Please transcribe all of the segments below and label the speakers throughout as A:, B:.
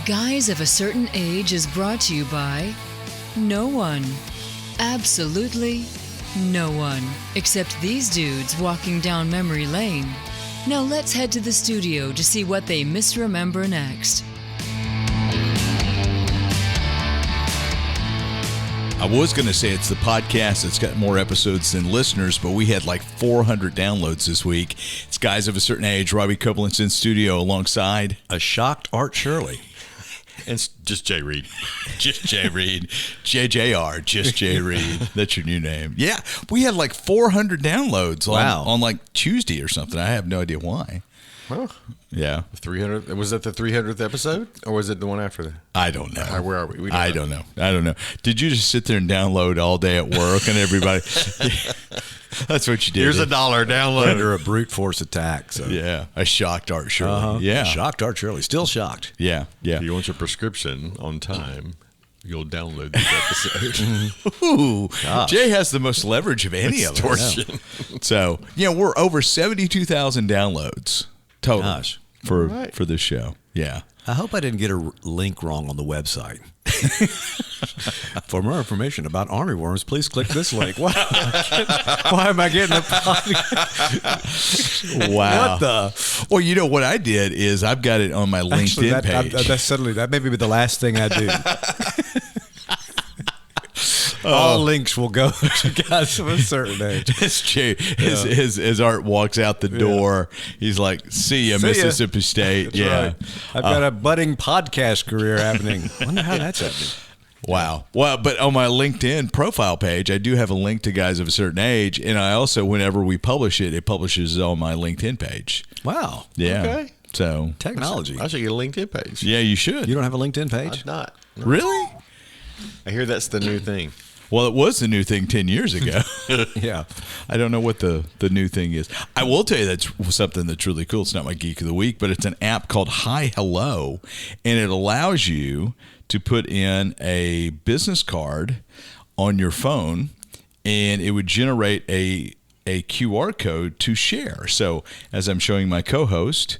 A: Guys of a Certain Age is brought to you by no one. Absolutely no one. Except these dudes walking down memory lane. Now let's head to the studio to see what they misremember next.
B: I was going to say it's the podcast that's got more episodes than listeners, but we had like 400 downloads this week. It's Guys of a Certain Age. Robbie Copeland's in studio alongside
C: a shocked Art Shirley.
D: And it's just Jay Reed.
B: Just Jay Reed. JJR, just Jay Reed. That's your new name. Yeah, we had like 400 downloads on like Tuesday or something. I have no idea why.
D: Well,
B: yeah.
D: 300. Was that the 300th episode? Or was it the one after that?
B: I don't know.
D: Where are we?
B: I don't know. Did you just sit there and download all day at work and everybody? That's what you did.
D: Here's $1 download.
C: Under a brute force attack. So.
B: Yeah. I shocked Art Shirley. Yeah.
C: Shocked Art Shirley. Still shocked.
B: Yeah.
D: If you want your prescription on time, you'll download this episode.
B: Ooh. Gosh. Jay has the most leverage of any of us. So, we're over 72,000 downloads total for this show. Yeah.
C: I hope I didn't get a link wrong on the website. For more information about army worms, please click this link. Why am I getting a podcast?
B: Wow.
C: What the?
B: Well, you know what I did is I've got it on my LinkedIn page.
C: That may be the last thing I do. All links will go to Guys of a Certain Age.
B: It's Jay. His Art walks out the door. He's like, see ya, Mississippi State.
C: That's right. I've got a budding podcast career happening. I wonder how that's happening.
B: Wow. Well, but on my LinkedIn profile page, I do have a link to Guys of a Certain Age, and I also, whenever we publish it, it publishes on my LinkedIn page.
C: Wow.
B: Yeah.
D: Okay.
B: So
C: technology.
D: I should get a LinkedIn page.
B: Yeah, you should.
C: You don't have a LinkedIn page?
D: I'm not. No.
B: Really?
D: I hear that's the new thing.
B: Well, it was the new thing 10 years ago.
C: Yeah.
B: I don't know what the new thing is. I will tell you that's something that's really cool. It's not my Geek of the Week, but it's an app called Hi Hello, and it allows you to put in a business card on your phone, and it would generate a QR code to share. So as I'm showing my co-host,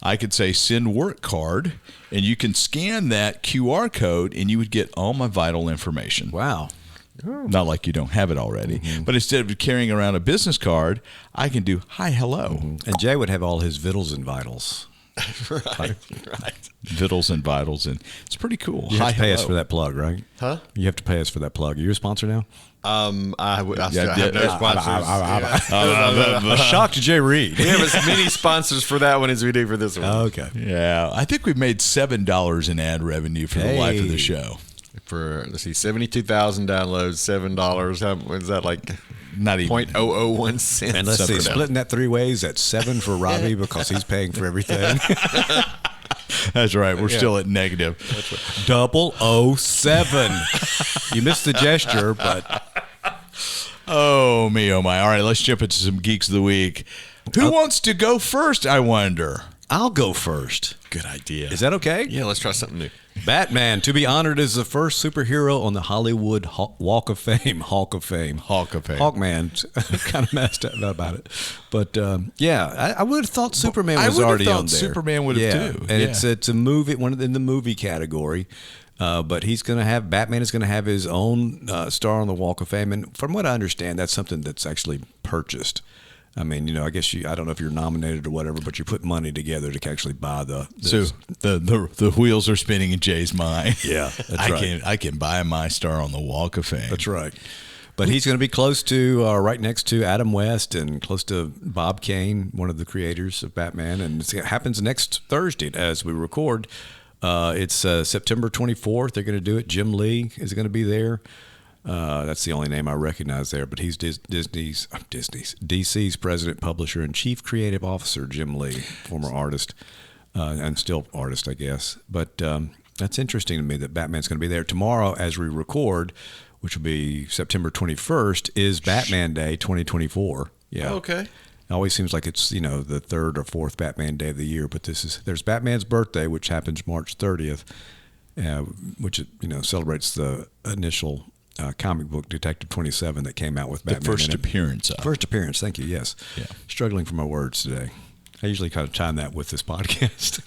B: I could say send work card, and you can scan that QR code, and you would get all my vital information.
C: Wow.
B: Not like you don't have it already. Mm-hmm. But instead of carrying around a business card, I can do hi, hello.
C: Mm-hmm. And Jay would have all his vittles and vitals.
D: Right.
B: Vittles and vitals. And it's pretty cool.
C: You have to pay us for that plug, right?
D: Huh?
C: You have to pay us for that plug. Are you a sponsor now?
D: I still have no sponsors.
C: Shocked Jay Reed.
D: We have as many sponsors for that one as we do for this one.
C: Okay.
B: Yeah. I think we've made $7 in ad revenue for the life of the show.
D: For 72,000 downloads, $7. How is that like?
B: Not even
D: 0.001 cents.
C: And let's see, splitting that three ways, that's $7 for Robbie because he's paying for everything.
B: That's right. We're still at negative.
C: 007. You missed the gesture, but
B: oh me, oh my. All right, let's jump into some Geeks of the Week. Who wants to go first, I wonder?
C: I'll go first.
D: Good idea.
C: Is that okay?
D: Yeah, let's try something new.
C: Batman, to be honored as the first superhero on the Hollywood Walk of Fame.
B: Hawk of Fame.
C: Hawkman. Kind of messed up about it. But, I would have thought Superman was already on there.
B: Superman would have too.
C: And it's a movie, in the movie category. But Batman is going to have his own star on the Walk of Fame. And from what I understand, that's something that's actually purchased. I mean, I guess I don't know if you're nominated or whatever, but you put money together to actually buy
B: So the wheels are spinning in Jay's mind.
C: Yeah, that's right.
B: I can buy my star on the Walk of Fame.
C: That's right. But he's going to be close to, right next to Adam West and close to Bob Kane, one of the creators of Batman. And it happens next Thursday as we record. It's September 24th. They're going to do it. Jim Lee is going to be there. That's the only name I recognize there, but he's DC's president, publisher, and chief creative officer, Jim Lee, former artist, and still artist, I guess. But that's interesting to me that Batman's going to be there. Tomorrow, as we record, which will be September 21st, is Batman Day 2024. Yeah.
D: Okay.
C: It always seems like it's, the third or fourth Batman Day of the year, but there's Batman's birthday, which happens March 30th, which, celebrates the initial comic book Detective 27 that came out with Batman.
B: The first appearance.
C: First appearance, thank you, yes.
B: Yeah.
C: Struggling for my words today. I usually kind of time that with this podcast.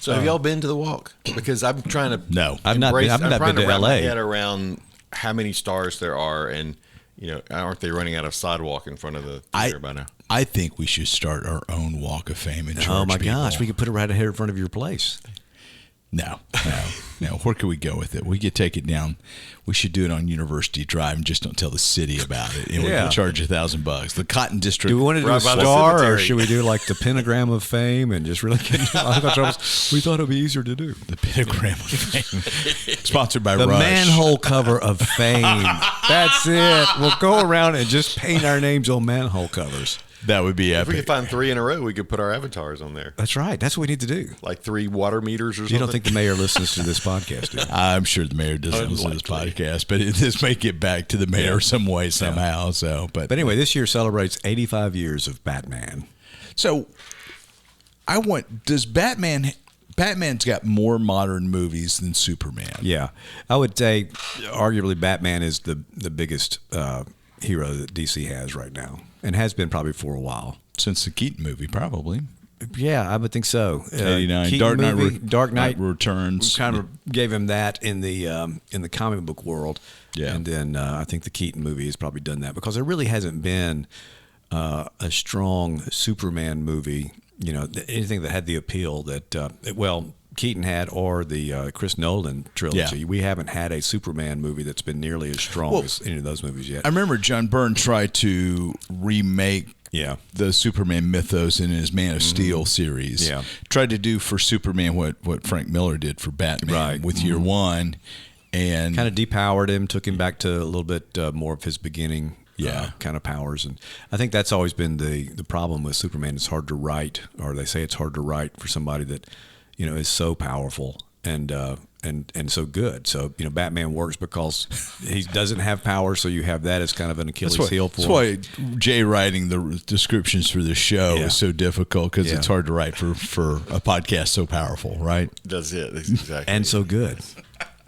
D: So have y'all been to the walk? Because I'm trying to
B: No.
C: I've not been. I've
D: I'm
C: not
D: trying
C: been to
D: wrap my
C: LA.
D: head around how many stars there are, and aren't they running out of sidewalk in front of the theater by now?
B: I think we should start our own Walk of Fame and charge
C: Oh my gosh,
B: people.
C: we could put it right here in front of your place.
B: No. Where can we go with it? We could take it down. We should do it on University Drive and just don't tell the city about it. And we
C: Yeah.
B: can charge $1,000. The Cotton District.
C: Do we want to do
D: Right
C: a
D: by the
C: star, or
D: cemetery.
C: should we do like the pentagram of fame and just really get all the troubles? We thought it'd be easier to do.
B: The Pentagram of Fame. Sponsored by
C: The
B: Rush.
C: manhole cover of fame. That's it. We'll go around and just paint our names on manhole covers.
B: That would be
D: If we
B: epic.
D: could find 3 in a row, we could put our avatars on there,
C: That's right. That's what we need to do.
D: like 3 water meters or something.
C: You don't think the mayor listens to this podcast, do you?
B: I'm sure the mayor doesn't listen to this
D: Unlikely.
B: podcast, but this may get back to the mayor some way, somehow. So,
C: But anyway, this year celebrates 85 years of Batman.
B: So, does Batman's got more modern movies than Superman?
C: Yeah. I would say arguably Batman is the biggest hero that DC has right now, and has been probably for a while.
B: Since the Keaton movie, probably.
C: Yeah, I would think so.
B: 89.
C: Keaton Dark Knight
B: Returns.
C: kind of gave him that in the comic book world.
B: Yeah.
C: And then I think the Keaton movie has probably done that, because there really hasn't been a strong Superman movie, anything that had the appeal that, Keaton had, or the Chris Nolan trilogy.
B: Yeah.
C: We haven't had a Superman movie that's been nearly as strong as any of those movies yet.
B: I remember John Byrne tried to remake the Superman mythos in his Man of Steel series.
C: Yeah.
B: Tried to do for Superman what Frank Miller did for Batman with Year One. And
C: kind of depowered him, took him back to a little bit more of his beginning kind of powers. And I think that's always been the problem with Superman. It's hard to write, or they say it's hard to write for somebody that, is so powerful and so good. So, Batman works because he doesn't have power, so you have that as kind of an Achilles heel for him.
B: That's why Jay writing the descriptions for the show is so difficult, because it's hard to write for a podcast so powerful, right?
D: That's it. That's exactly.
C: And so good.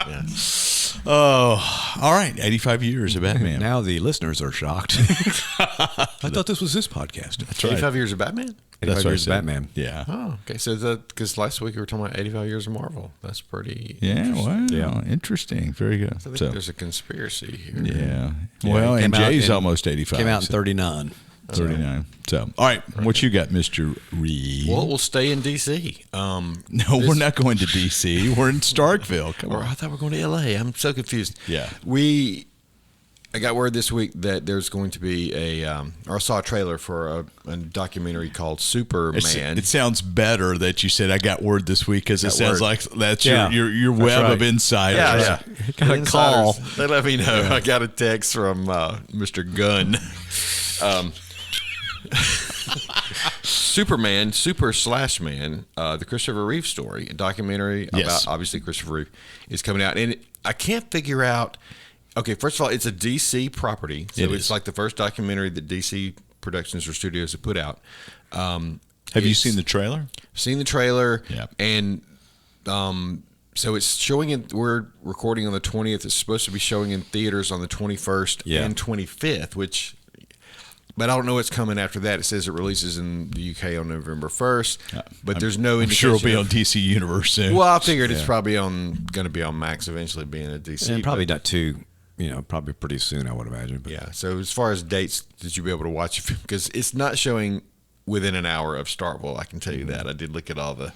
D: Yeah.
B: Oh, all right. 85 years of Batman.
C: Now the listeners are shocked. I thought this was this podcast.
B: That's right.
D: 85 years of Batman?
C: 85
B: what I
C: years of
B: said.
C: Batman.
B: Yeah.
D: Oh, okay. So because last week we were talking about 85 years of Marvel. That's pretty
B: Yeah,
D: interesting.
B: wow. Interesting. Very good.
D: I think
B: So,
D: there's a conspiracy here.
B: yeah.
C: Yeah,
B: Well,
C: it
B: and
C: came out
B: Jay's
C: in-
B: almost 85.
C: Came out in
B: so
C: 39.
B: 39. So, all right. What you got, Mr. Reed?
D: Well, we'll stay in D.C.
B: No, we're not going to D.C. We're in Starkville. Come
D: Or
B: on.
D: I thought we were going to L.A. I'm so confused.
B: Yeah.
D: I got word this week that there's going to be or I saw a trailer for a documentary called Superman.
B: It sounds better that you said I got word this week, because it
D: Got
B: sounds
D: word.
B: like that's
C: Yeah.
B: your web
C: right.
B: of insiders.
D: Yeah.
C: Got a
D: The
C: call.
D: insiders, they let me know. I got a text from Mr. Gunn. Superman, Super/Man, the Christopher Reeves story, a documentary
B: Yes.
D: about obviously Christopher Reeve, is coming out, and I can't figure out. Okay, first of all, it's a DC property, so
B: It
D: it's
B: is.
D: like the first documentary that DC Productions or studios have put out.
B: Have you seen the trailer?
D: Seen the trailer?
B: Yeah.
D: And so it's showing in. We're recording on the 20th. It's supposed to be showing in theaters on the 21st and 25th, but I don't know what's coming after that. It says it releases in the UK on November 1st, but there's no
B: I'm
D: indication.
B: sure it'll be on
D: of-
B: DC Universe soon.
D: Well, I figured it's probably going to be on Max eventually, being a DC.
C: And probably
D: but-
C: not too, probably pretty soon, I would imagine. But
D: Yeah. So as far as dates that you'll be able to watch, because it's not showing within an hour of Starkville, I can tell you that. I did look at all the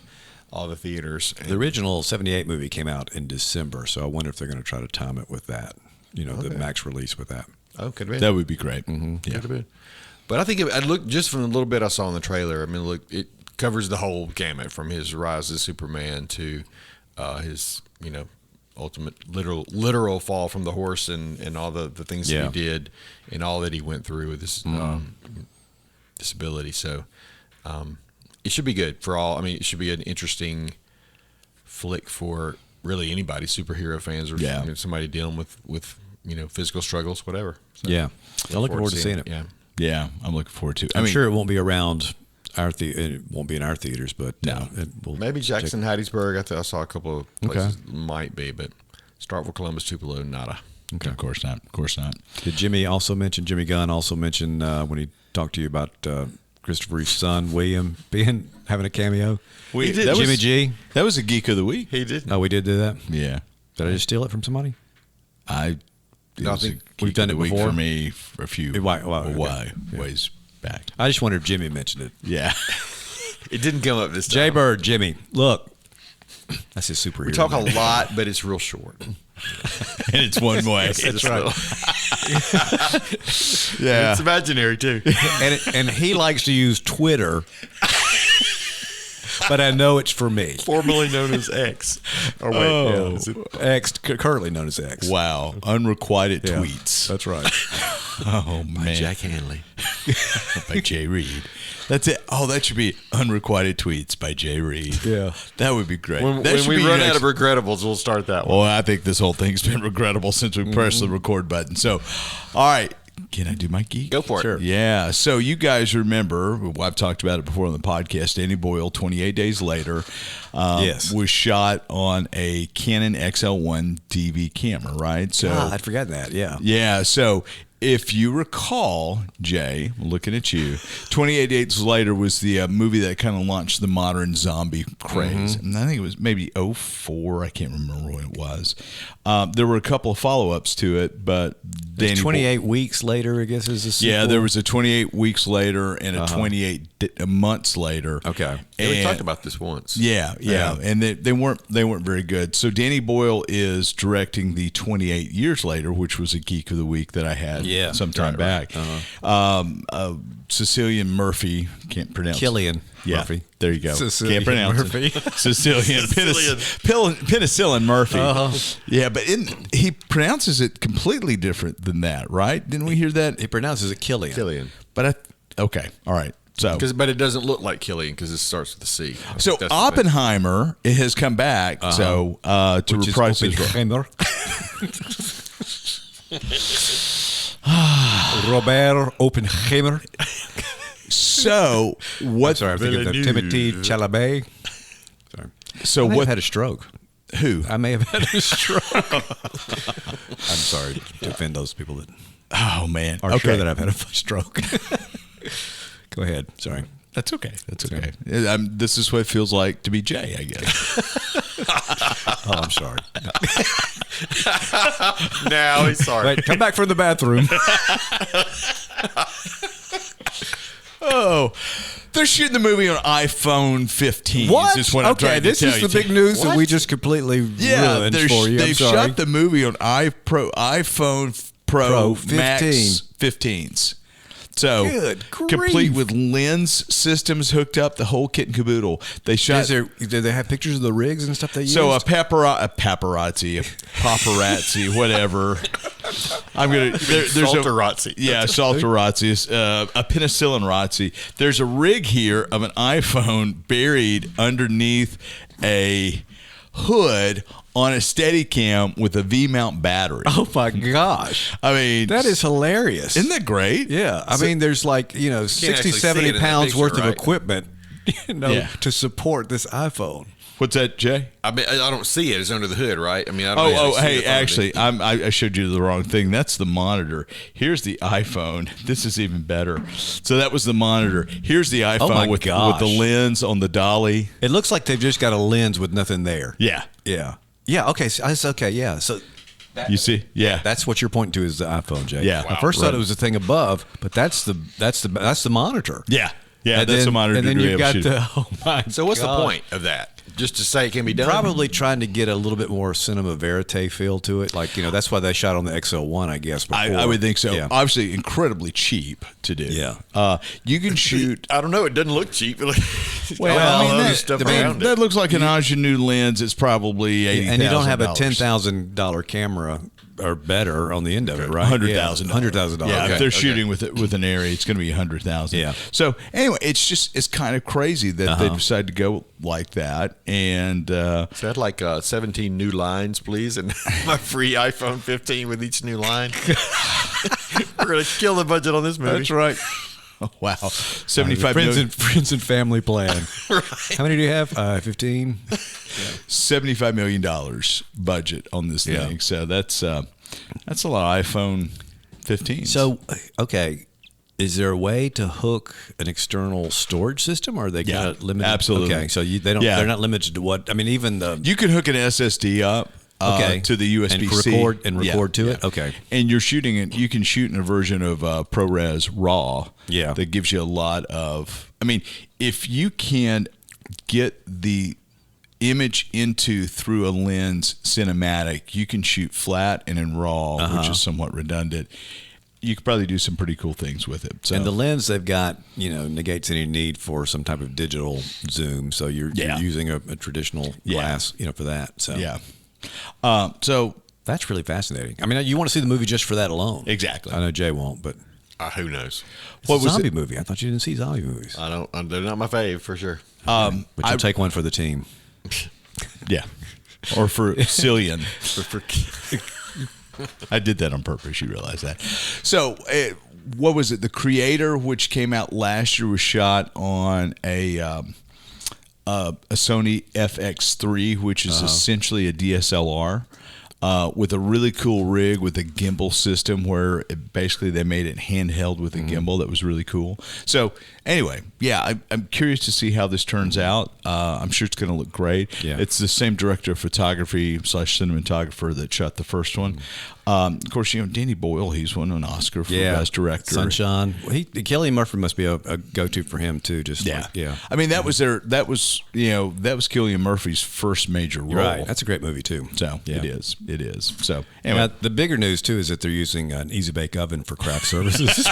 D: theaters.
C: the original 78 movie came out in December, so I wonder if they're going to try to time it with that, the Max release with that.
D: Oh, could have been.
B: that would be great.
C: Mm-hmm.
B: Yeah.
D: Could have been. But I think I looked just from the little bit I saw in the trailer. I mean, look, it covers the whole gamut from his rise as Superman to his, ultimate literal fall from the horse and all the things that he did and all that he went through with his disability. So it should be good for all. I mean, it should be an interesting flick for really anybody, superhero fans or somebody dealing with physical struggles, whatever. So,
C: Yeah. I'm looking forward to seeing it.
D: Yeah.
B: Yeah, I'm looking forward to it.
C: I'm sure it won't be around it won't be in our theaters, but
B: No.
C: it will
D: Maybe Jackson, Hattiesburg. I saw a couple of places might be, but Starkville, Columbus, Tupelo, nada.
B: Okay. Of course not. Of course not.
C: Did Jimmy Gunn also mention when he talked to you about Christopher Reeves' son, William, having a cameo.
B: We
D: did.
B: that
C: Jimmy
B: was,
C: G.
B: That was a geek of the week.
D: He did.
C: Oh, we did do that?
B: Yeah,
C: Did I just steal it from somebody?
B: it was
D: think
B: a
C: we've
B: geek
C: done
B: of
C: it
B: the week
C: before?
B: for me for a few ways back.
C: I just wondered if Jimmy mentioned it.
B: Yeah.
D: It didn't come up this time.
C: Jay Bird, Jimmy, look. That's his superhero.
D: We talk a
C: name.
D: lot, but it's real short.
B: And it's one way.
D: That's right.
B: Yeah.
D: It's imaginary too.
C: and he likes to use Twitter, but I know it's for me.
D: Formerly known as X. Or wait,
B: Oh.
D: is it?
C: X, currently known as X.
B: Wow. Unrequited
C: Yeah,
B: tweets.
C: That's right.
B: Oh, man.
D: Jack Hanley.
B: By Jay Reed. That's it. Oh, that should be unrequited tweets by Jay Reed.
C: Yeah.
B: That would be great.
D: When
B: That should
D: we
B: be
D: run
B: next-
D: out of regrettables, we'll start that one.
B: Well, I think this whole thing's been regrettable since we pressed the record button. So, all right. Can I do my geek?
D: Go for it.
C: Sure.
B: Yeah. So you guys remember, I've talked about it before on the podcast, Danny Boyle, 28 Days Later,
C: Yes.
B: was shot on a Canon XL1 DV camera, right? So
C: I'd forgotten that. Yeah.
B: yeah. So if you recall, Jay, I'm looking at you, 28 Days Later was the movie that kind of launched the modern zombie craze. And I think it was maybe 04. I can't remember when it was. There were a couple of follow-ups to it, but Danny
C: 28 weeks later, I guess, is a sequel.
B: Yeah, there was a 28 weeks later and a 28 months later.
C: Okay.
D: Yeah, we
B: And-
D: talked about this once.
B: Yeah, and they weren't very good. So Danny Boyle is directing the 28 years later, which was a geek of the week that I had some time back. Cecilian Murphy, can't pronounce
C: Killian
B: Yeah,
C: Murphy.
B: there you go.
C: Cecilian
B: Can't pronounce
C: Murphy.
B: it. Cecilian penicillin Murphy. Yeah, but he pronounces it completely different than that, right? Didn't we hear that?
C: He pronounces it Killian.
D: Killian.
B: But okay, all right. So
D: But it doesn't look like Killian because it starts with a C. I
B: So
D: think that's the thing.
B: Oppenheimer it has come back. So to
C: Which is
B: reprise his role.
C: Oppenheimer. Robert Oppenheimer.
B: So what?
C: Sorry, I'm thinking of Timothy Chalamet. Sorry.
B: So
C: I may
B: what?
C: have had a stroke.
B: Who?
C: I may have had a stroke. I'm sorry to offend those people that
B: Oh man.
C: are sure that I've had a stroke. Go ahead. Sorry.
B: That's okay. That's okay. This is what it feels like to be Jay, I guess.
C: Oh, I'm sorry.
D: Now he's sorry.
C: Wait, come back from the bathroom.
B: Oh, they're shooting the movie on iPhone 15. Is what I'm trying to
C: this
B: tell
C: is
B: you.
C: the big news that we just completely ruined for you. I'm
B: they've
C: sorry.
B: shot the movie on iPhone Pro,
C: Pro
B: Max 15s. So
C: Good grief.
B: complete with lens systems hooked up, the whole kit and caboodle. They shot.
C: Do they have pictures of the rigs and stuff they used?
B: So a paparazzi, whatever. I'm gonna. There's
D: Salterazzi.
B: Yeah, salterazzi. A penicillin-razzi. There's a rig here of an iPhone buried underneath a hood on a Steadicam with a V-mount battery.
C: Oh my gosh.
B: I mean,
C: That is hilarious.
B: isn't that great?
C: Yeah. I mean, there's like, 60,
D: actually see
C: 70
D: it in the
C: pounds
D: picture,
C: worth of
D: right?
C: equipment,
B: Yeah.
C: to support this iPhone.
B: What's that, Jay?
D: I mean, I don't see it. It's under the hood, right? I mean, I don't
B: Oh,
D: see
B: hey,
D: it on
B: actually, I showed you the wrong thing. That's the monitor. Here's the iPhone. This is even better. So that was the monitor. Here's the iPhone
C: my
B: with the lens on the dolly.
C: It looks like they've just got a lens with nothing there.
B: Yeah.
C: Yeah. Yeah. Okay. So it's okay. Yeah. So
B: You see? Yeah.
C: that's what you're pointing to is the iPhone, Jay.
B: Yeah.
C: I first
B: Right.
C: thought it was the thing above, but that's the monitor.
B: Yeah. Yeah,
C: And
B: that's
C: then,
B: a monitor.
C: And then
B: degree
C: you've
B: of
C: got
B: shooting.
D: So what's the
C: God.
D: point of that? Just to say it can be done?
C: Probably trying to get a little bit more cinema verite feel to it. Like, that's why they shot on the XL1, I guess. Before.
B: I would think so.
C: Yeah.
B: Obviously, incredibly cheap to do.
C: Yeah.
B: You can shoot.
D: I don't know. It doesn't look cheap.
B: Well,
D: all
B: I mean,
D: other stuff around it.
B: that looks like an ingenue lens. It's probably $80,000.
C: And you don't have a $10,000 camera or better on the end of it, right?
B: $100,000.
C: $100,000.
B: Yeah,
C: Okay.
B: if they're shooting with an area, it's going to be $100,000.
C: Yeah.
B: So anyway, it's kind of crazy that they decided to go like that, and
D: Is that like 17 new lines, please? And my free iPhone 15 with each new line? We're going to kill the budget on this movie.
C: That's right.
B: wow, $75 million.
C: Friends and family plan. How many do you have? 15.
B: $75 million budget on this
C: Yeah.
B: thing. So that's a lot of iPhone 15s.
C: So, okay. Is there a way to hook an external storage system, or are they kind of limited?
B: Absolutely.
C: Okay, so they don't.
B: Yeah.
C: They're not limited to what. I mean, even the
B: You can hook an SSD up to the USB-C
C: and record to it. Okay,
B: and you're shooting it. You can shoot in a version of ProRes RAW.
C: Yeah.
B: That gives you a lot of. I mean, if you can get the image into through a lens cinematic, you can shoot flat and in RAW, which is somewhat redundant. You could probably do some pretty cool things with it. So.
C: and the lens they've got, negates any need for some type of digital zoom. So you're using a traditional glass, for that. So
B: yeah. So
C: that's really fascinating. I mean, you want to see the movie just for that alone.
B: Exactly.
C: I know Jay won't, but
D: Who knows?
C: it's a zombie movie. I thought you didn't see zombie movies.
D: I don't. They're not my fave for sure.
C: But you'll take one for the team.
B: Yeah. Or for Cillian. I did that on purpose. You realize that. So, what was it? The Creator, which came out last year, was shot on a Sony FX3, which is essentially a DSLR. With a really cool rig with a gimbal system where basically they made it handheld with a gimbal that was really cool. So anyway, I'm curious to see how this turns out. I'm sure it's going to look great.
C: Yeah.
B: It's the same director of photography / cinematographer that shot the first one. Of course, Danny Boyle, he's won an Oscar for Best Director.
C: Sunshine. Cillian Murphy must be a go-to for him too.
B: I mean, that was Cillian Murphy's first major role.
C: Right. That's a great movie too.
B: So it is. So anyway,
C: now, the bigger news too is that they're using an easy bake oven for craft services.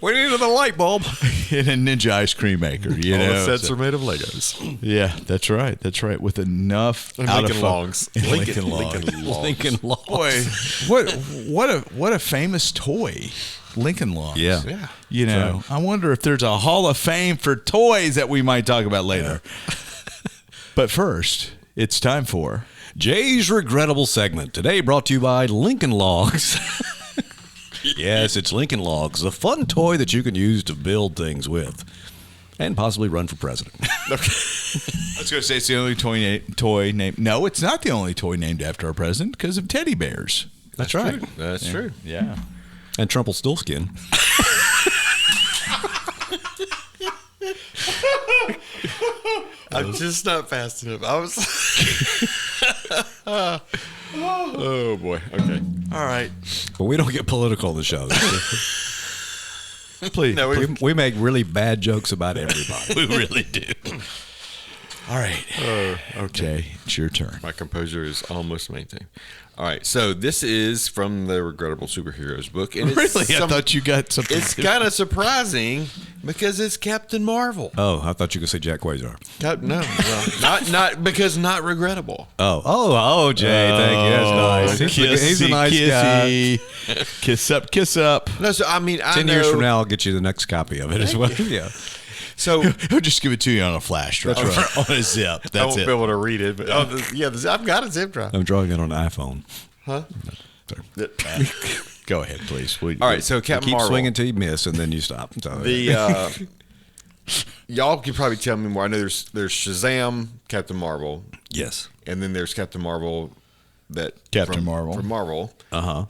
C: We needed a light bulb
B: and a Ninja ice cream maker.
D: All the sets are made of Legos.
B: Yeah, that's right. With enough
D: And
B: out
D: Lincoln
B: of
D: Logs.
B: Lincoln Logs.
C: Lincoln Logs.
B: Boy, what a famous toy. Lincoln Logs.
C: Yeah.
B: I wonder if there's a Hall of Fame for toys that we might talk about later. But first, it's time for
C: Jay's Regrettable Segment. Today brought to you by Lincoln Logs. Yes, it's Lincoln Logs, a fun toy that you can use to build things with. And possibly run for president.
B: I was going to say it's the only toy named. No, it's not the only toy named after our president because of teddy bears.
C: That's right.
D: True. That's true.
B: Yeah.
C: And Trumpelstiltskin.
D: I'm just not fast enough. I was. Oh boy. Okay.
B: All right.
C: But we don't get political on the show.
B: Please.
D: No,
C: We make really bad jokes about everybody.
B: We really do. All right. Okay. It's your turn.
D: My composure is almost maintained. All right. So this is from the Regrettable Superheroes book. And it's
B: Really? I thought you got something.
D: It's kind of surprising because it's Captain Marvel.
C: Oh, I thought you could say Jack Quasar.
D: No, well, not because not regrettable.
C: Oh, Jay, thank you. That's nice. He's a nice guy.
B: Kiss up.
D: No, so I mean,
C: 10 years from now, I'll get you the next copy of it as well. Yeah.
D: So
B: He'll just give it to you on a flash drive.
C: That's
B: on a zip.
D: I
B: That's
D: won't
B: it.
D: be able to read it, but I've got a zip drive.
C: I'm drawing it on an iPhone.
D: Huh?
B: Go ahead, please.
D: All right, so Captain
C: Keep
D: Marvel.
C: swinging till you miss, and then you stop. So,
D: Y'all can probably tell me more. I know there's Shazam, Captain Marvel,
C: yes.
D: and then there's Captain Marvel
B: Captain Marvel.
D: from Marvel.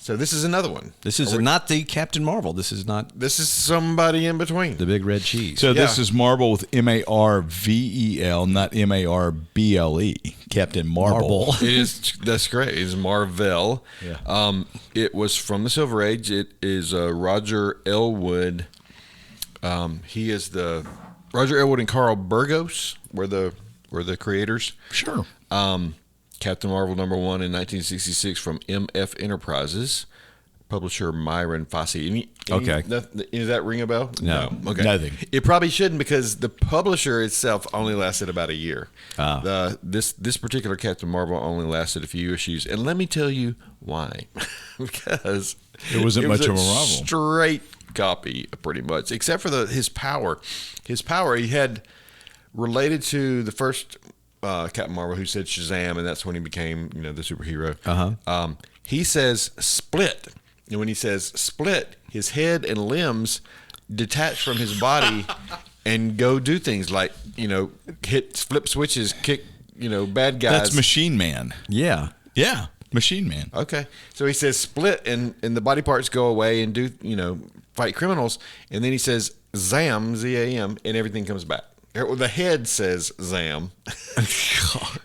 C: So
D: this is another one.
C: this is not the Captain Marvel. This is not
D: This is somebody in between.
C: the big red cheese.
B: So this is Marvel with Marvel, not Marble. Captain Marvel.
D: It is. That's great. It's Marvel.
B: Yeah.
D: It was from the Silver Age. It is Roger Elwood. He is the Roger Elwood and Carl Burgos were the creators.
B: Sure.
D: Captain Marvel #1 in 1966 from MF Enterprises. Publisher Myron Fosse.
C: Okay.
D: Does that ring a bell?
C: No.
D: Okay.
B: Nothing.
D: It probably shouldn't because the publisher itself only lasted about a year. This particular Captain Marvel only lasted a few issues, and let me tell you why. Because
B: It wasn't much of a Marvel.
D: Straight copy, pretty much, except for his power. His power he had related to the first Captain Marvel, who said Shazam, and that's when he became the superhero. He says split. And when he says split, his head and limbs detach from his body and go do things like, flip switches, kick, bad guys.
B: That's Machine Man.
C: Yeah.
B: Yeah. Machine Man.
D: Okay. So he says split and the body parts go away and do, fight criminals. And then he says Zam, Z-A-M, and everything comes back. The head says Zam,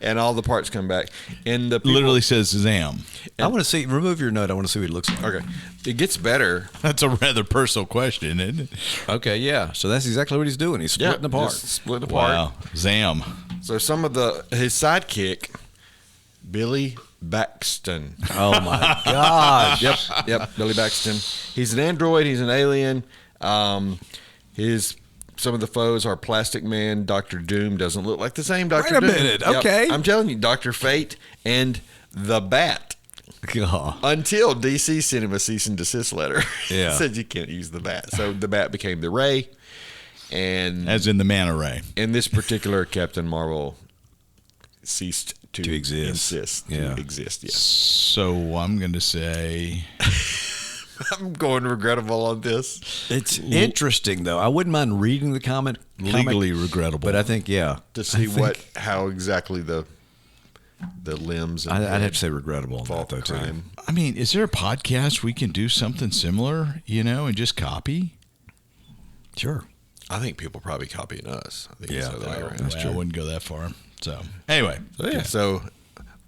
D: and all the parts come back. And the people,
B: Literally says Zam.
C: I want to see. Remove your note. I want to see what it looks like.
D: Okay. It gets better.
B: That's a rather personal question, isn't it?
C: Okay, yeah. So that's exactly what he's doing. He's splitting apart.
D: Just splitting apart.
B: Wow. Zam.
D: So some of his sidekick, Billy Baxton.
C: Oh my gosh.
D: Yep, Billy Baxton. He's an android. He's an alien. Some of the foes are Plastic Man. Dr. Doom doesn't look like the same Dr. Doom.
C: Wait a minute. Okay.
D: I'm telling you, Dr. Fate and the Bat.
C: God.
D: Until DC sent him a cease and desist letter.
C: Yeah.
D: Said you can't use the Bat. So the Bat became the Ray. And
B: As in the Manta Ray.
D: in this particular Captain Marvel ceased to
C: exist.
D: Yes.
B: So I'm going to say...
D: I'm going regrettable on this.
C: It's interesting though. I wouldn't mind reading the comment.
B: Legally regrettable.
C: But I think
D: To see how exactly the limbs. And
C: I'd have to say regrettable on
D: fault
C: that though too.
D: crime.
B: I mean, is there a podcast we can do something similar, and just copy?
C: Sure.
D: I think people probably copying us. I think
C: Yeah,
D: it's the other way around.
B: Well, I wouldn't go that far. So anyway,
D: So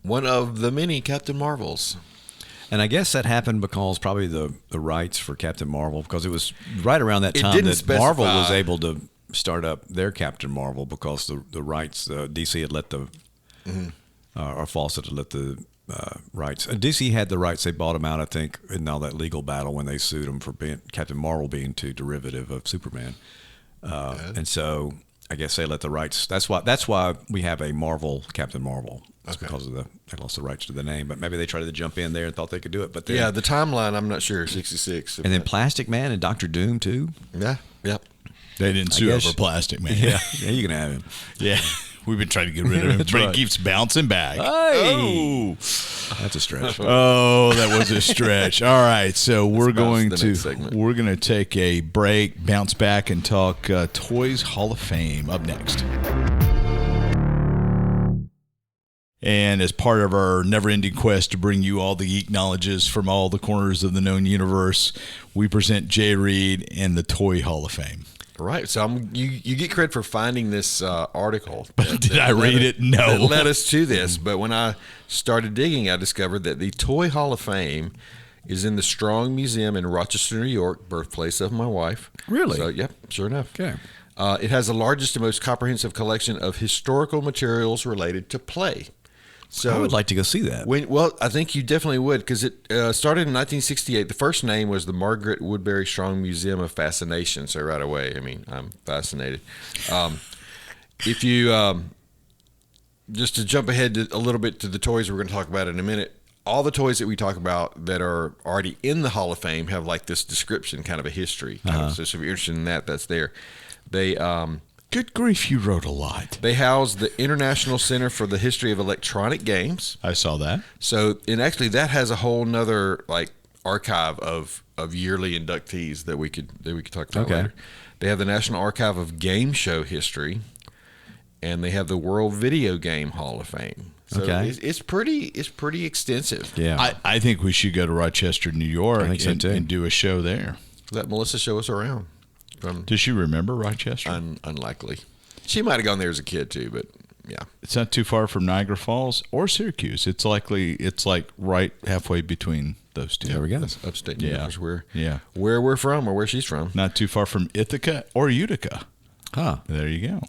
D: one of the many Captain Marvels.
C: And I guess that happened because probably the rights for Captain Marvel, because it was right around that
D: It
C: time
D: didn't
C: that
D: specify.
C: Marvel was able to start up their Captain Marvel because the rights, DC had let the, or Fawcett had let the rights. DC had the rights. They bought them out, I think, in all that legal battle when they sued them for being Captain Marvel being too derivative of Superman. And so I guess they let the rights. That's why we have a Marvel Captain Marvel. It's because of they lost the rights to the name, but maybe they tried to jump in there and thought they could do it. But then,
D: The timeline, I'm not sure. 66.
C: and then Plastic Man and Doctor Doom too.
D: Yeah. Yep.
B: they didn't sue
C: guess-
B: over Plastic Man.
C: Yeah, you can have him.
B: Yeah. We've been trying to get rid of him,
C: That's
B: but
C: right.
B: he keeps bouncing back.
C: Hey! That's a stretch.
B: Oh, that was a stretch. All right, so we're going
D: bounce to the next segment.
B: we're going to take a break, bounce back, and talk Toys Hall of Fame up next. And as part of our never-ending quest to bring you all the geek knowledges from all the corners of the known universe, we present Jay Reed and the Toy Hall of Fame.
D: Right. So you get credit for finding this article.
B: But did I read it? No.
D: That led us to this. But when I started digging, I discovered that the Toy Hall of Fame is in the Strong Museum in Rochester, New York, birthplace of my wife.
C: Really?
D: So, yep, sure enough.
C: Okay.
D: It has the largest and most comprehensive collection of historical materials related to play. So
C: I would like to go see that.
D: I think you definitely would, because it started in 1968. The first name was the Margaret Woodbury Strong Museum of Fascination. So right away, I mean, I'm fascinated. If you just to jump ahead a little bit to the toys we're going to talk about in a minute, all the toys that we talk about that are already in the Hall of Fame have like this description, kind of a history. So if you're interested in that, that's there. They
B: Good grief, you wrote a lot.
D: They house the International Center for the History of Electronic Games.
B: I saw that.
D: So, and actually, that has a whole nother like archive of yearly inductees that we could talk about later. They have the National Archive of Game Show History, and they have the World Video Game Hall of Fame. So it's pretty extensive.
C: Yeah.
B: I think we should go to Rochester, New York,
C: I think so, too.
B: and do a show there.
D: Let Melissa show us around.
B: Does she remember Rochester?
D: Unlikely. She might have gone there as a kid too, but yeah.
B: It's not too far from Niagara Falls or Syracuse. It's like right halfway between those two.
C: There we go.
D: That's upstate New York,
B: Where
D: we're from, or where she's from.
B: Not too far from Ithaca or Utica.
C: Huh.
B: There you go.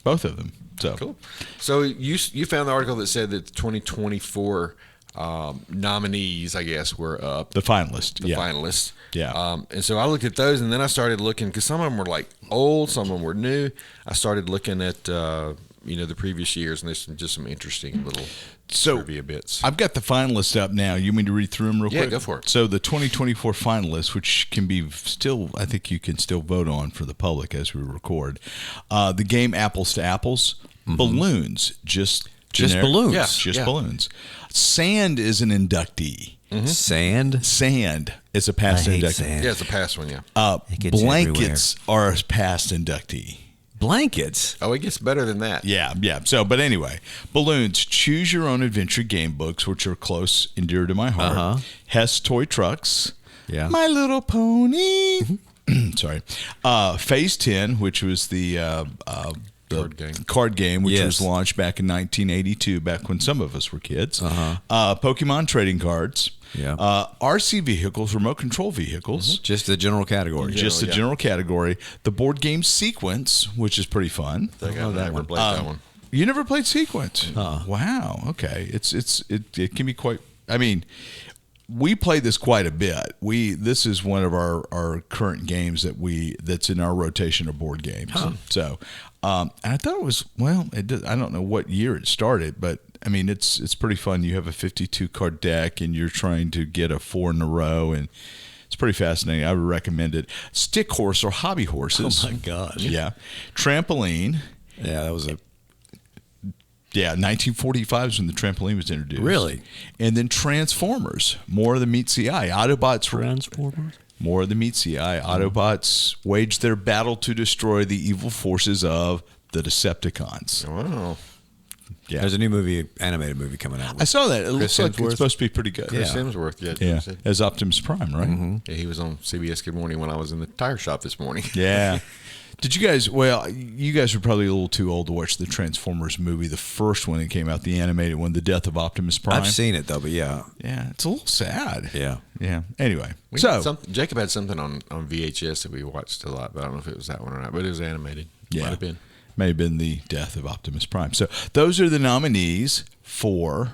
B: Both of them. So
D: Cool. So you found the article that said that the 2024 nominees, I guess, were up.
B: The finalists.
D: The finalists.
B: Yeah.
D: And so I looked at those, and then I started looking, because some of them were like old, some of them were new. I started looking at the previous years, and there's just some interesting little trivia bits.
B: I've got the finalists up now. You mean to read through them real quick?
D: Yeah, go for it.
B: So the 2024 finalists, which can be still, I think you can still vote on for the public as we record. The game Apples to Apples, balloons, just
C: balloons.
D: Yeah,
B: just balloons. Sand is an inductee.
C: Sand.
B: Sand is a past
C: I hate
B: inductee.
C: sand.
D: Yeah, it's a past one, yeah.
C: It gets
B: Blankets are a past inductee.
C: Blankets?
D: Oh, it gets better than that.
B: Yeah. So, but anyway, balloons, choose your own adventure game books, which are close and dear to my heart. Hess toy trucks.
C: Yeah.
B: My Little Pony. Sorry. Phase 10, which was the card game, which was launched back in 1982, back when some of us were kids. Pokemon trading cards.
C: Yeah.
B: RC vehicles, remote control vehicles.
C: Just the general category.
B: Just the general category. The board game Sequence, which is pretty fun.
D: I never played that one.
B: You never played Sequence? Wow. Okay. It can be quite. I mean, we play this quite a bit. This is one of our current games that's in our rotation of board games. So, and I thought it was I don't know what year it started, but I mean it's pretty fun. You have a 52 card deck and you're trying to get a 4 in a row, and it's pretty fascinating. I would recommend it. Stick horse or hobby horses.
C: Oh my gosh.
B: Yeah. Trampoline.
C: Yeah, that was
B: 1945 is when the trampoline was introduced.
C: Really?
B: And then Transformers. More of the meets the eye. Autobots.
C: Transformers?
B: More of the meets the eye. Autobots wage their battle to destroy the evil forces of the Decepticons.
D: Wow.
B: Yeah.
C: There's a new animated movie coming out.
B: I saw that. It looks like
C: Hemsworth.
B: it's supposed to be pretty good.
D: Chris Hemsworth,
B: Yeah. As Optimus Prime, right?
D: Yeah, he was on CBS Good Morning when I was in the tire shop this morning.
B: Yeah. Did you guys? Well, you guys were probably a little too old to watch the Transformers movie, the first one that came out, the animated one, The Death of Optimus Prime.
C: I've seen it though, but yeah,
B: it's a little sad.
C: Yeah.
B: Anyway,
D: Jacob had something on VHS that we watched a lot, but I don't know if it was that one or not. But it was animated.
B: Yeah,
D: Might have been.
B: May have been The Death of Optimus Prime. So those are the nominees for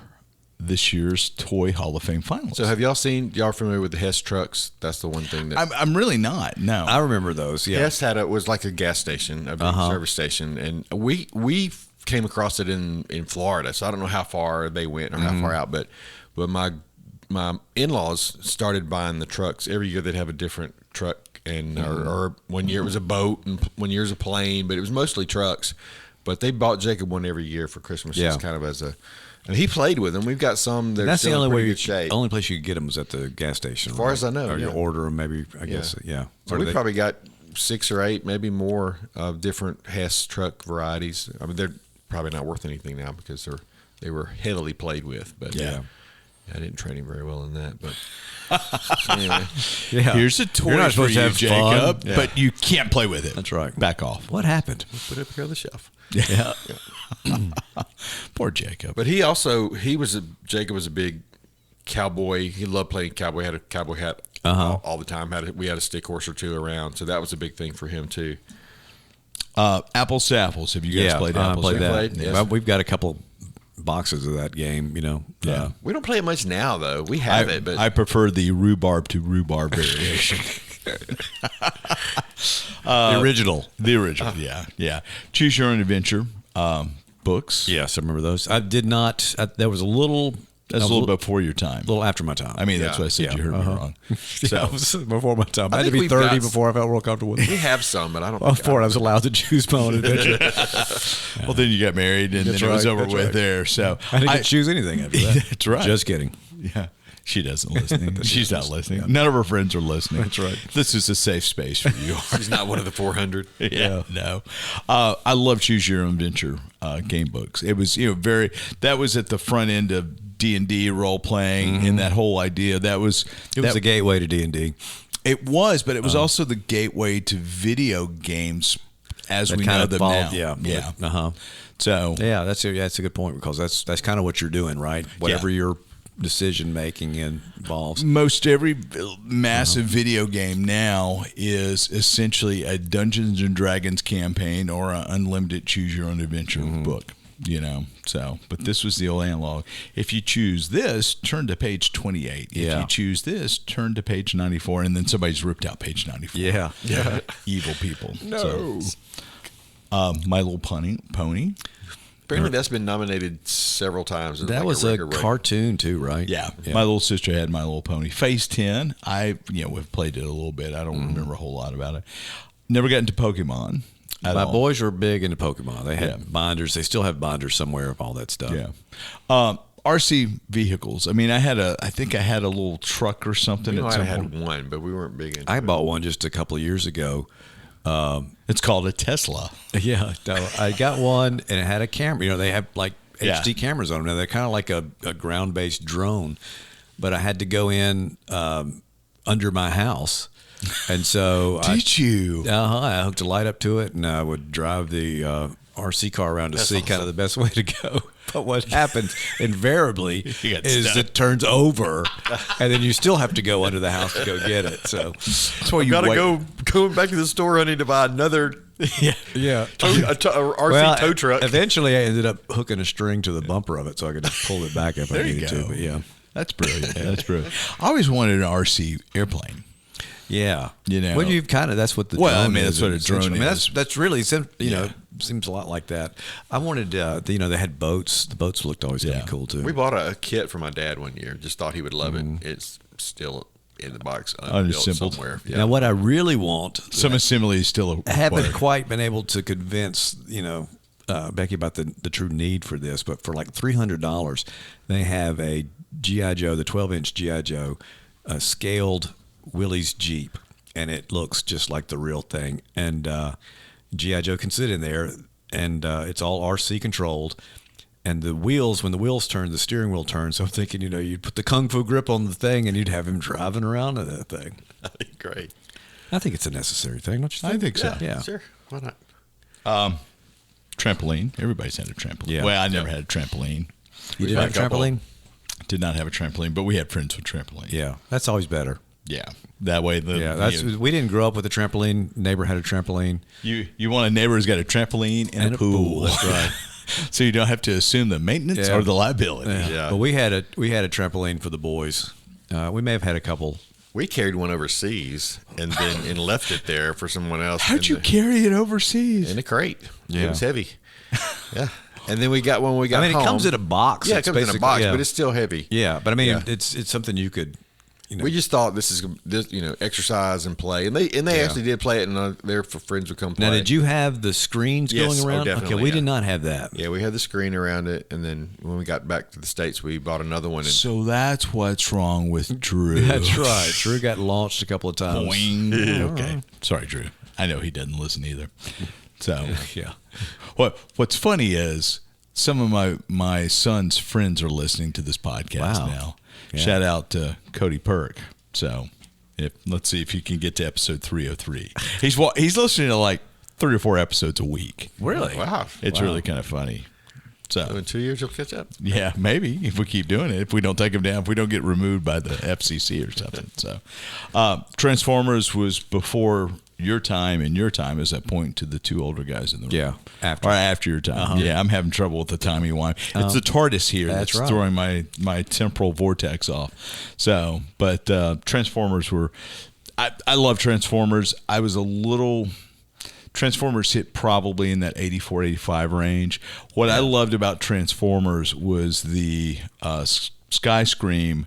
B: this year's Toy Hall of Fame finalists.
D: So have y'all familiar with the Hess trucks? That's the one thing that
B: I'm really not. No,
C: I remember those. Yeah,
D: Hess was like a gas station, a big service station, and we came across it in Florida. So I don't know how far they went or how far out, but my in-laws started buying the trucks every year. They'd have a different truck, and or one year it was a boat, and one year it was a plane, but it was mostly trucks. But they bought Jacob one every year for Christmas, just kind of as a. And he played with them. We've got some that are
C: that's the
D: still
C: only
D: in pretty
C: way.
D: good shape.
C: Only place you could get them was at the gas station,
D: as far as I know.
C: Or you order them, maybe. I guess. Yeah.
D: So we probably got 6 or 8, maybe more, of different Hess truck varieties. I mean, they're probably not worth anything now because they were heavily played with. But I didn't train him very well in that. But anyway,
B: here's a toy for you, Jacob, but you can't play with it.
C: That's right.
B: Back off.
C: What happened?
D: put it up here on the shelf.
B: Yeah. Poor Jacob.
D: But Jacob was a big cowboy. He loved playing cowboy. He had a cowboy hat all the time. We had a stick horse or two around, so that was a big thing for him too.
B: Apples to Apples. Have you guys played Apples?
C: Played that.
D: Played? Yes.
C: Well, we've got a couple boxes of that game.
B: Yeah.
D: We don't play it much now, though. We have it, but
B: I prefer the rhubarb to rhubarb variation.
C: The original.
B: The original, yeah. Choose Your Own Adventure books.
C: Yes, I remember those. I did not. That was a little.
B: That's a little before your time.
C: A little after my time.
B: I mean, that's why I said you heard me wrong.
C: So it was before my time. I had to
D: think
C: be
D: we've
C: 30
D: got-
C: before I felt real comfortable with it.
D: we have some, but I don't.
C: Before I was allowed to choose my own adventure.
B: Well, then you got married, and
C: That's
B: then it was
C: right,
B: over
C: that's
B: with
C: right.
B: there. So
C: I didn't get to choose anything after that.
B: That's right.
C: Just kidding.
B: Yeah. She doesn't listen. She's not listening. None of her friends are listening.
C: That's right.
B: This is a safe space for you.
D: He's not one of the 400.
B: Yeah, no. I love Choose Your Own Adventure game books. It was that was at the front end of D&D role playing and that whole idea. It was
C: the gateway to D&D.
B: It was, but it was also the gateway to video games as
C: That
B: we
C: kind
B: know
C: of
B: them
C: evolved,
B: now.
C: yeah.
B: So
C: Yeah, that's a good point because that's kind of what you're doing, right? Whatever your decision making involves.
B: most every massive video game now is essentially a Dungeons and Dragons campaign or an unlimited Choose Your Own Adventure book. But this was the old analog. If you choose this, turn to page 28. If you choose this, turn to page 94, and then somebody's ripped out page 94.
C: Yeah.
B: Evil people.
C: No.
B: My Little Pony.
D: Apparently, that's been nominated several times. As
C: That
D: like
C: was
D: a
C: a
D: record break.
C: cartoon too, right?
B: Yeah. My little sister had My Little Pony. Phase 10. We've played it a little bit. I don't remember a whole lot about it. Never got into Pokemon.
C: My boys were big into Pokemon. They had binders. They still have binders somewhere of all that stuff.
B: Yeah. RC vehicles. I mean, I think I had a little truck or something.
D: We
B: at
D: might
B: some
D: have
B: point.
D: had one, but we weren't big into
C: I
D: it.
C: bought one just a couple of years ago.
B: It's called a Tesla.
C: Yeah, no, I got one, and it had a camera. You know, they have like HD cameras on them. Now they're kind of like a ground-based drone, but I had to go in under my house, and so
B: Did you?
C: I hooked a light up to it, and I would drive the RC car around to see kind of the best way to go. But what happens invariably is
B: stuck.
C: it turns over, and then you still have to go under the house to go get it. So
B: That's why you
D: Got to
B: wait.
D: go back to the store. I need to buy another
C: yeah.
D: RC tow truck.
C: Eventually, I ended up hooking a string to the bumper of it, so I could just pull it back if I
B: There you
C: needed
B: go.
C: to. But yeah,
B: That's brilliant. That's brilliant. I always wanted an RC airplane.
C: yeah.
B: You know.
C: well, you've kind of that's what the
B: Well, I
C: drone
B: mean,
C: is.
B: that's what a drone
C: essentially. I mean,
B: is.
C: that's really you know
B: Yeah.
C: seems a lot like that. I wanted they had boats. The boats looked always kind
B: Yeah.
C: of cool too.
D: We bought a kit for my dad one year. Just thought he would love it. It's still in the box, unbuilt
B: Unassembled.
D: somewhere. Yeah.
C: Now, what I really want,
B: Some assembly is still
C: I haven't
B: required.
C: quite been able to convince Becky about the true need for this, but for like $300, they have a GI Joe, the 12-inch GI Joe, scaled Willys Jeep, and it looks just like the real thing. And GI Joe can sit in there, and it's all RC controlled. And the wheels, when the wheels turn, the steering wheel turns. So I'm thinking, you'd put the Kung Fu grip on the thing, and you'd have him driving around in that thing.
D: That'd be great.
C: I think it's a necessary thing, don't you think?
B: I think so.
C: Yeah.
D: Sure. Why not?
B: Trampoline. Everybody's had a trampoline.
C: Yeah.
B: Well, I never had a trampoline.
C: You did
D: had
C: have
D: a
C: a
D: couple.
C: trampoline?
B: Did not have a trampoline, but we had friends with trampoline.
C: Yeah, that's always better.
B: Yeah. That way,
C: We didn't grow up with a trampoline. Neighbor had a trampoline.
B: you want a neighbor who's got a trampoline and a pool.
C: That's right.
B: So you don't have to assume the maintenance or the liability.
D: Yeah.
C: But we had a trampoline for the boys. We may have had a couple.
D: We carried one overseas and left it there for someone else.
B: How'd you carry it overseas?
D: in a crate?
C: Yeah.
D: It was heavy. Yeah. And then we got one when we got
C: I mean,
D: home.
C: it comes in a box.
D: Yeah, it
C: It's
D: comes in a
C: basically-
D: box,
C: yeah.
D: but it's still heavy.
C: Yeah, but I mean,
D: Yeah.
C: it's something you could.
D: We just thought this exercise and play, and they actually did play it, and there for friends would come play.
C: Now, did you have the screens
D: Yes.
C: going
D: Oh,
C: around?
D: definitely,
C: Okay, we
D: yeah.
C: did not have that.
D: Yeah, we had the screen around it, and then when we got back to the States, we bought another one. And
B: So that's what's wrong with Drew.
C: That's right. Drew got launched a couple of times.
B: Boing. Okay. Sorry, Drew. I know he doesn't listen either. So
C: Yeah.
B: what's funny is some of my son's friends are listening to this podcast
C: Wow.
B: now.
C: Yeah.
B: Shout out to Cody Perk. So let's see if you can get to episode 303. He's listening to like 3 or 4 episodes a week.
C: Really?
D: wow,
B: It's really kind of funny.
D: so
B: So
D: in 2 years you'll catch up.
B: yeah, maybe if we keep doing it, if we don't take him down, if we don't get removed by the FCC or something. So, Transformers was before your time, and your time is that point to the 2 older guys in the room.
C: Yeah, after.
B: Or after your time. Yeah, I'm having trouble with the timey wime. It's the TARDIS here
C: That's
B: that's
C: right.
B: throwing my temporal vortex off. So, but Transformers were. I love Transformers. I was a little. Transformers hit probably in that 84, 85 range. What I loved about Transformers was the Skyscream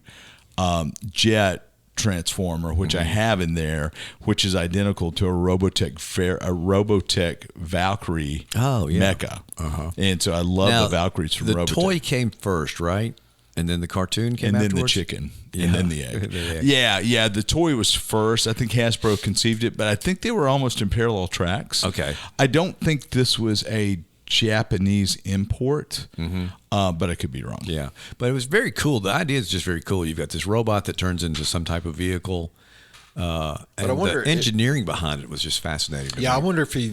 B: jet transformer, which I have in there, which is identical to a Robotech Valkyrie mecha. And so I love
C: Now,
B: the Valkyries from
C: the
B: Robotech.
C: toy came first, right? And then the cartoon came
B: and then
C: afterwards?
B: the chicken,
C: Yeah.
B: and then the egg.
C: The egg.
B: Yeah. The toy was first. I think Hasbro conceived it, but I think they were almost in parallel tracks.
C: Okay.
B: I don't think this was a Japanese import, but I could be wrong.
C: Yeah, but it was very cool. The idea is just very cool. You've got this robot that turns into some type of vehicle. And
D: I wonder
C: the engineering behind it was just fascinating. to
D: Yeah, I
C: me.
D: wonder if you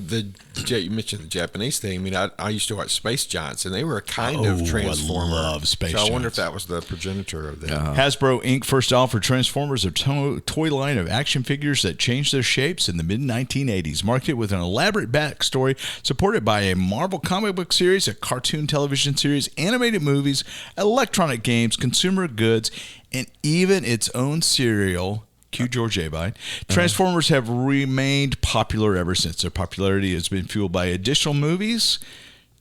D: mentioned the Japanese thing. I mean, I used to watch Space Giants, and they were a kind of
B: I
D: transformer.
B: love Space
D: So I wonder
B: Giants.
D: if that was the progenitor of that.
B: Hasbro Inc. first offered Transformers, a toy line of action figures that changed their shapes in the mid-1980s, marketed with an elaborate backstory, supported by a Marvel comic book series, a cartoon television series, animated movies, electronic games, consumer goods, and even its own cereal. Cue George Abide. Transformers have remained popular ever since. Their popularity has been fueled by additional movies,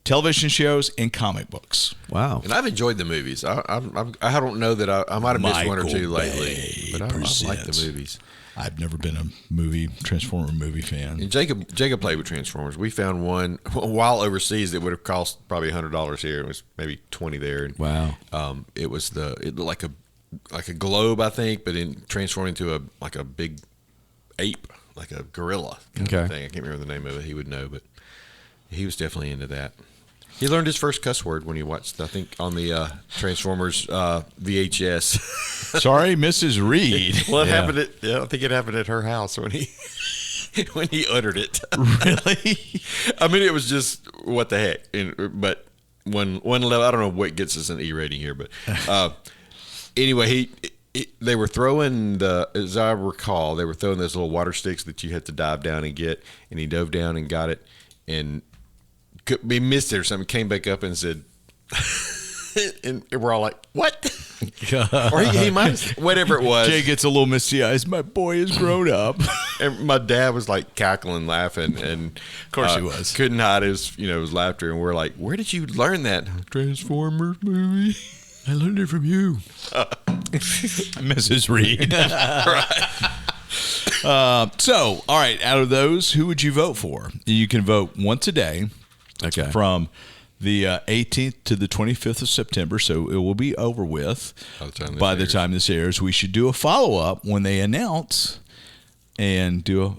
B: television shows, and comic books.
C: Wow.
D: And I've enjoyed the movies. I don't know that I might have missed one or
B: Michael
D: two lately,
B: Bay
D: but I like
B: presents.
D: the movies.
B: I've never been a Transformer movie fan.
D: And Jacob played with Transformers. We found one while overseas that would have cost probably $100 here. It was maybe $20 there. And,
C: Wow.
D: it looked like a globe, I think, but transformed into a big ape gorilla kind of thing. I can't remember the name of it. He would know, but he was definitely into that. He learned his first cuss word when he watched, I think, on the Transformers VHS.
B: Sorry, Mrs. Reed.
D: Well, I think it happened at her house when he uttered it.
B: Really?
D: I mean, it was just what the heck. But one level, I don't know what gets us an E rating here, but anyway, they were throwing as I recall, they were throwing those little water sticks that you had to dive down and get, and he dove down and got it, and he missed it or something, came back up and said, and we're all like, what? Or he might have, whatever it was.
B: Jay gets a little misty eyes. My boy has grown up.
D: And my dad was like cackling, laughing, and
B: of course he was.
D: Couldn't hide his laughter. And we're like, where did you learn that? Transformers movie.
C: I learned it from you,
B: Mrs. Reed. Right. So, all right, out of those, who would you vote for? You can vote once a day.
C: Okay.
B: From the 18th to the 25th of September, so it will be over with by the time this airs. We should do a follow-up when they announce and do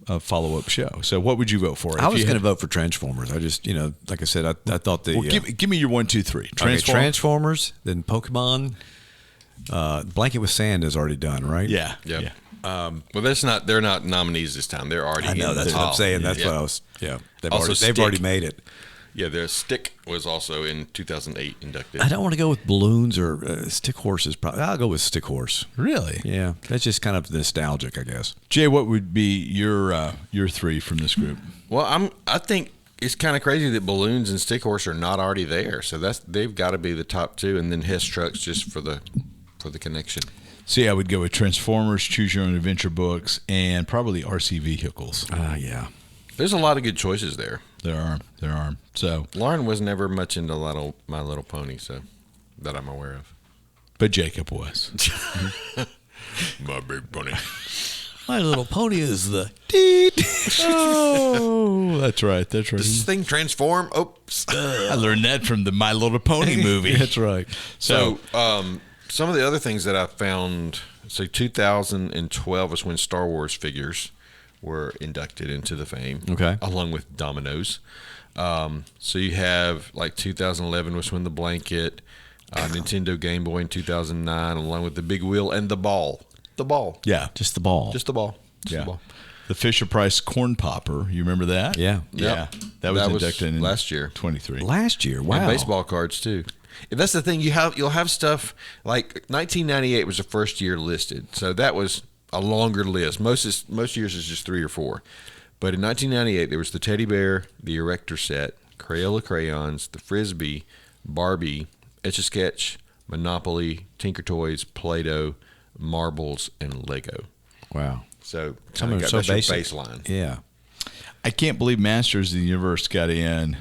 B: a follow-up show. So what would you vote for?
C: I was going to vote for Transformers. I just, like I said, I thought the...
B: Well, give me your 1, 2, 3.
C: Transformers, then Pokemon. Blanket with Sand is already done, right?
B: Yeah.
D: Yep.
B: Yeah.
D: Well, they're not nominees this time. They're already.
C: I know,
D: in
C: that's
D: the
C: what I'm
D: top.
C: saying. That's
D: Yeah.
C: what I was... Yeah, they've
D: Also,
C: already made it.
D: Yeah, their Stick was also in 2008 inducted.
C: I don't want to go with balloons or Stick Horses. I'll go with Stick Horse.
B: Really?
C: Yeah, that's just kind of nostalgic, I guess.
B: Jay, what would be your 3 from this group?
D: Well, I think it's kind of crazy that balloons and Stick Horse are not already there. So they've got to be the top 2, and then Hess Trucks just for the connection.
B: See, I would go with Transformers, Choose Your Own Adventure books, and probably RC vehicles.
C: Yeah.
D: There's a lot of good choices there.
B: There are. So
D: Lauren was never much into My Little Pony, so that I'm aware of.
B: But Jacob was.
D: My big pony.
C: My Little Pony is the...
B: Oh, that's right.
D: Does this thing transform? Oops.
B: I learned that from the My Little Pony movie.
C: That's right.
D: So some of the other things that I found, so 2012 was when Star Wars figures were inducted into the fame.
C: Okay.
D: Along with dominoes. So you have 2011 was when the blanket, Nintendo Game Boy in 2009, along with the big wheel and the ball. The ball.
B: Yeah.
C: Just the ball.
D: Just the ball.
B: The Fisher-Price corn popper. You remember that?
C: Yeah.
B: Yeah. That was inducted in
D: last year.
B: 23.
C: Last year. Wow.
D: And baseball cards too. And that's the thing. You'll have stuff like 1998 was the first year listed, so that was a longer list. Most years is just 3 or 4, but in 1998 there was the teddy bear, the Erector set, Crayola crayons, the Frisbee, Barbie, Etch-a-Sketch, Monopoly, Tinker Toys, Play-Doh, marbles, and Lego.
C: Wow.
D: So
C: That's your
D: basic baseline.
C: Yeah.
B: I can't believe Masters of the Universe got in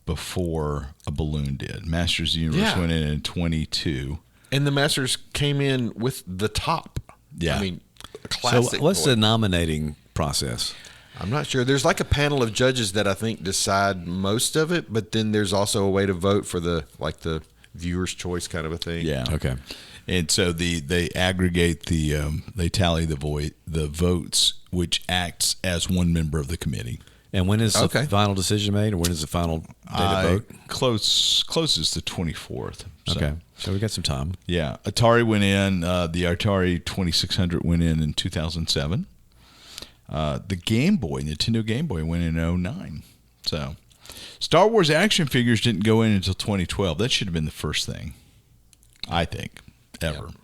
B: before a balloon did. Masters of the Universe went in 22.
D: And the Masters came in with the top.
B: Yeah.
D: I mean, a classic.
C: So what's
D: toy.
C: the nominating process?
D: I'm not sure. There's like a panel of judges that I think decide most of it, but then there's also a way to vote for the viewer's choice kind of a thing.
B: Yeah.
C: Okay.
B: And so they aggregate they tally the votes, which acts as one member of the committee.
C: And when is the final decision made, or when is the final day to vote?
B: Closest to 24th. So.
C: Okay. So we got some time.
B: Yeah. Atari went in, the Atari 2600 went in 2007. The Game Boy, Nintendo Game Boy, went in 2009. So Star Wars action figures didn't go in until 2012. That should have been the first thing, I think, ever. Yep.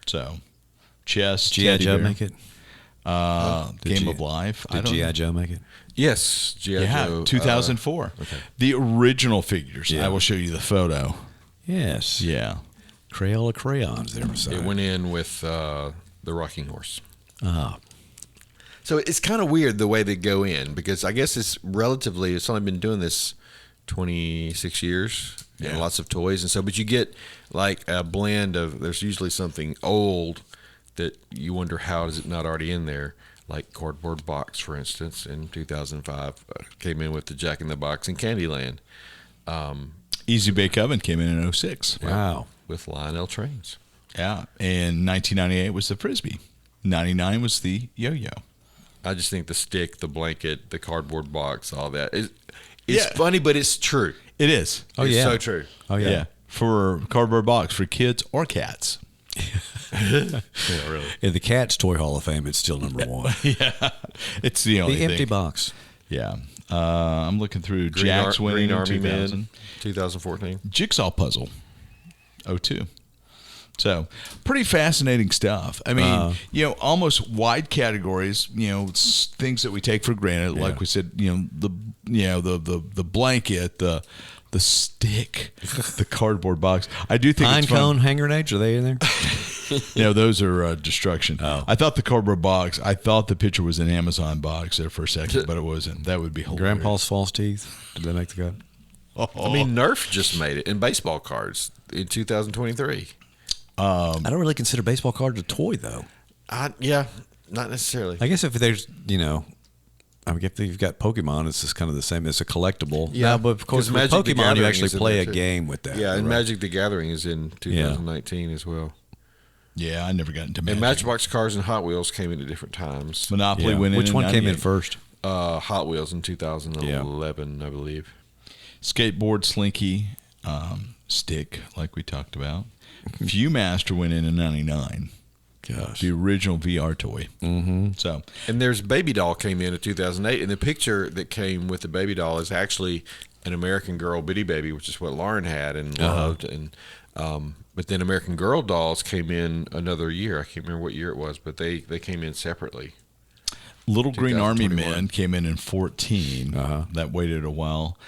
B: So chess,
C: G.I. Joe make it?
B: Game of Life.
C: Did G.I. Joe make it?
D: Yes, G.I. Joe.
B: 2004.
D: Okay.
B: The original figures.
C: Yeah.
B: I will show you the photo.
C: Yes.
B: Yeah.
C: Crayola crayons there.
D: It went in with the Rocking Horse.
C: Ah.
D: So it's kind of weird the way they go in, because I guess it's only been doing this 26 years and lots of toys. And so, but you get like a blend of, there's usually something old that you wonder how is it not already in there. Like Cardboard Box, for instance, in 2005 came in with the Jack in the Box and Candyland.
B: Easy Bake Oven came in 2006.
C: Wow.
D: With Lionel Trains.
B: Yeah. And 1998 was the Frisbee. $99 was the yo-yo.
D: I just think the stick, the blanket, the cardboard box, all that. It's funny, but it's true.
B: It is.
C: Oh,
D: It's
C: yeah.
D: so true.
C: Oh, yeah.
B: For cardboard box for kids or cats.
D: Yeah, really.
C: In the Cats Toy Hall of Fame, it's still number one.
B: Yeah, it's the only
C: The empty
B: thing.
C: box.
B: Yeah, I'm looking through Jack's winning
D: Green
B: in
D: Army
B: 2000.
D: Men, 2014.
B: Jigsaw Puzzle, 02. So pretty fascinating stuff. I mean, almost wide categories. Things that we take for granted, like we said. The blanket, the stick, the cardboard box. I do think
C: Pine
B: it's fun.
C: cone hand grenades, are they in there?
B: Those are destruction.
C: Oh.
B: I thought the cardboard box. I thought the picture was an Amazon box there for a second, but it wasn't. That would be hilarious.
C: Grandpa's false teeth. Did they make the cut?
D: I mean, Nerf just made it in baseball cards in 2023.
C: I don't really consider baseball cards a toy, though.
D: Yeah, not necessarily.
C: I guess if there's, I mean, if you've got Pokemon, it's just kind of the same. It's a collectible.
D: Yeah,
C: Now, but of course,
D: 'cause
C: with
D: Magic the
C: Pokemon, you
D: Gathering
C: actually
D: is in
C: play
D: there,
C: a
D: too.
C: game with that.
D: Yeah, and
C: Right.
D: Magic the Gathering is in 2019 as well.
B: Yeah, I never got into Magic.
D: And Matchbox cars and Hot Wheels came in at different times.
B: Monopoly
C: Yeah.
B: went in.
C: Which one came in
B: 98.
C: first?
D: Hot Wheels in 2011, I believe.
B: Skateboard Slinky, stick, like we talked about. Viewmaster went in 99.
C: Gosh.
B: The original VR toy. Mm-hmm. So
D: And there's Baby Doll came in 2008, and the picture that came with the Baby Doll is actually an American Girl Bitty Baby, which is what Lauren had and loved. And but then American Girl dolls came in another year. I can't remember what year it was, but they came in separately.
B: Little Green Army
D: 2021.
B: Men came in 14. That waited a while.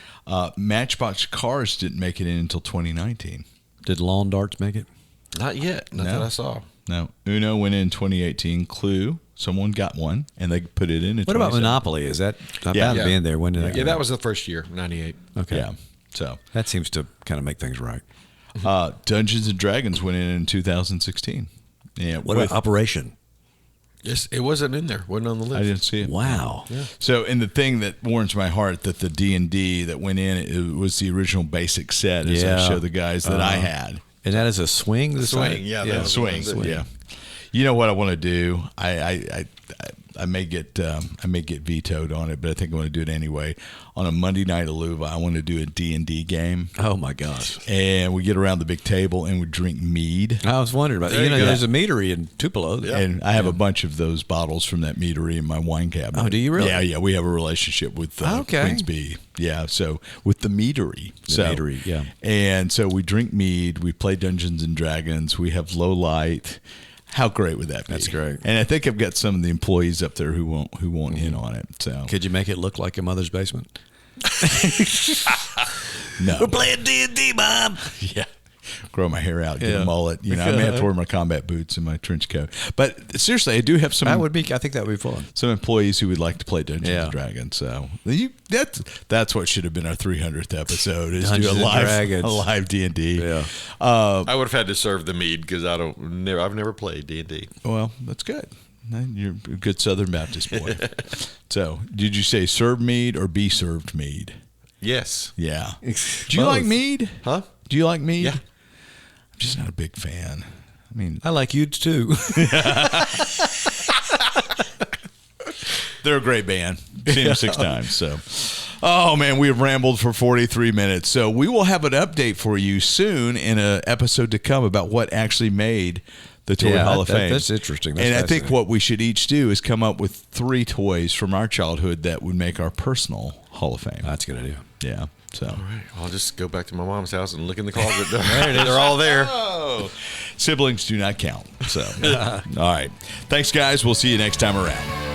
B: Matchbox Cars didn't make it in until 2019.
C: Did Lawn Darts make it?
D: Not yet. Not that I saw.
B: No, Uno went in 2018. Clue, someone got one, and they put it in.
C: What about
B: 27.
C: Monopoly? Is that bound
B: Yeah.
C: to be in there? When did that
D: Yeah,
C: come
D: that
C: out?
D: was the first year, 98.
C: Okay.
B: Yeah. So
C: That seems to kind of make things right.
B: Dungeons and Dragons went in 2016. Yeah.
C: What about Operation?
D: Yes, it wasn't in there. Wasn't on the list.
B: I didn't see it.
C: Wow.
B: So, and the thing that warms my heart that the D&D that went in, it was the original basic set, as I show the guys that I had.
C: And that is a swing? The
D: Swing, yeah, that was
B: Swing,
D: what it was.
B: yeah. You know what I want to do? I may get vetoed on it, but I think I want to do it anyway. On a Monday night at Louva, I want to do a D&D game,
C: Oh, my gosh.
B: and we get around the big table and we drink mead.
C: I was wondering about that.
D: There you go.
C: There's a meadery in Tupelo.
B: And I have a bunch of those bottles from that meadery in my wine cabinet.
C: Oh, do you really?
B: Yeah. We have a relationship with
C: Okay.
B: Queensby. Yeah, so with the meadery.
C: meadery, yeah.
B: And so we drink mead. We play Dungeons and Dragons. We have low light. How great would that be?
C: That's great.
B: And I think I've got some of the employees up there who won't in on it. So
C: Could you make it look like a mother's basement?
B: no.
C: playing D&D, Mom.
B: Yeah. Grow my hair out, get
C: Yeah.
B: a mullet. I may have to wear my combat boots and my trench coat. But seriously, I do have some.
C: I think that would be fun.
B: Some employees who would like to play Dungeons
C: Yeah.
B: and Dragons. So that's what should have been our 300th episode is
C: Dungeons
B: do
C: and
B: a
C: Dragons.
B: live D&D.
C: Yeah.
D: I would have had to serve the mead because I've never played D&D.
B: Well, that's good. You're a good Southern Baptist boy. So, did you say serve mead or be served mead?
D: Yes.
B: Yeah. Do you like mead?
D: Huh?
B: Do you like mead?
D: Yeah.
B: I'm just not a big fan. I mean,
C: I like you too.
B: they're a great band. Seen them 6 times. So, oh man, we have rambled for 43 minutes. So we will have an update for you soon in an episode to come about what actually made the Toy
C: Yeah,
B: Hall of
C: that-
B: Fame.
C: that's interesting. That's
B: and I think
C: fascinating.
B: what we should each do is come up with 3 toys from our childhood that would make our personal Hall of Fame.
C: That's a good idea.
B: Yeah. So.
D: All right. I'll just go back to my mom's house and look in the closet. They're all there.
B: Oh, siblings do not count. So, all right. Thanks, guys. We'll see you next time around.